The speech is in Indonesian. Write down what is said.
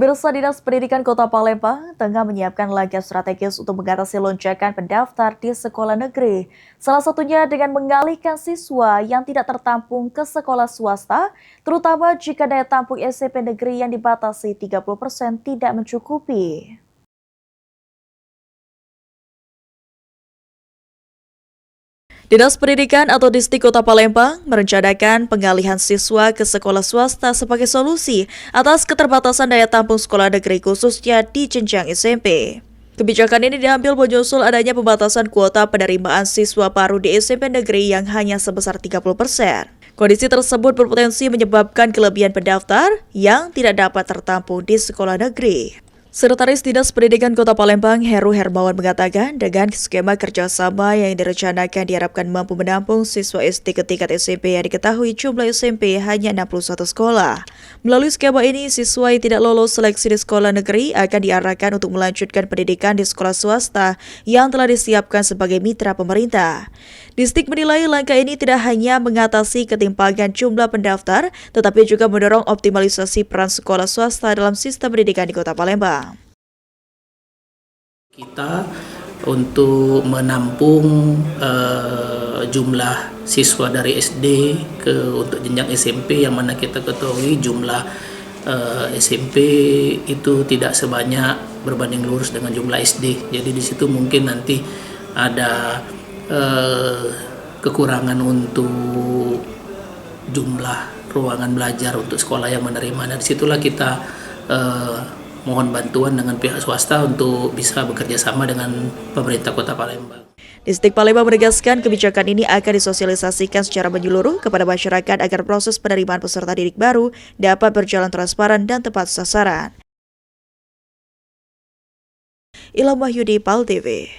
Pemirsa, Dinas Pendidikan Kota Palembang tengah menyiapkan langkah strategis untuk mengatasi lonjakan pendaftar di sekolah negeri. Salah satunya dengan mengalihkan siswa yang tidak tertampung ke sekolah swasta, terutama jika daya tampung SMP negeri yang dibatasi 30% tidak mencukupi. Dinas Pendidikan atau Distrik Kota Palembang merencanakan pengalihan siswa ke sekolah swasta sebagai solusi atas keterbatasan daya tampung sekolah negeri khususnya di jenjang SMP. Kebijakan ini diambil menyusul adanya pembatasan kuota penerimaan siswa baru di SMP negeri yang hanya sebesar 30%. Kondisi tersebut berpotensi menyebabkan kelebihan pendaftar yang tidak dapat tertampung di sekolah negeri. Sekretaris Dinas Pendidikan Kota Palembang, Heru Hermawan mengatakan dengan skema kerjasama yang direncanakan diharapkan mampu menampung siswa SD ke tingkat SMP yang diketahui jumlah SMP hanya 61 sekolah. Melalui skema ini, siswa yang tidak lolos seleksi di sekolah negeri akan diarahkan untuk melanjutkan pendidikan di sekolah swasta yang telah disiapkan sebagai mitra pemerintah. Distrik menilai langkah ini tidak hanya mengatasi ketimpangan jumlah pendaftar, tetapi juga mendorong optimalisasi peran sekolah swasta dalam sistem pendidikan di Kota Palembang. Kita untuk menampung jumlah siswa dari SD untuk jenjang SMP, yang mana kita ketahui jumlah SMP itu tidak sebanyak berbanding lurus dengan jumlah SD. Jadi di situ mungkin nanti ada kekurangan untuk jumlah ruangan belajar untuk sekolah yang menerima. Dari situlah kita mohon bantuan dengan pihak swasta untuk bisa bekerja sama dengan pemerintah Kota Palembang. Distrik Palembang menegaskan kebijakan ini akan disosialisasikan secara menyeluruh kepada masyarakat agar proses penerimaan peserta didik baru dapat berjalan transparan dan tepat sasaran. Ilham Wahyudi, PAL TV.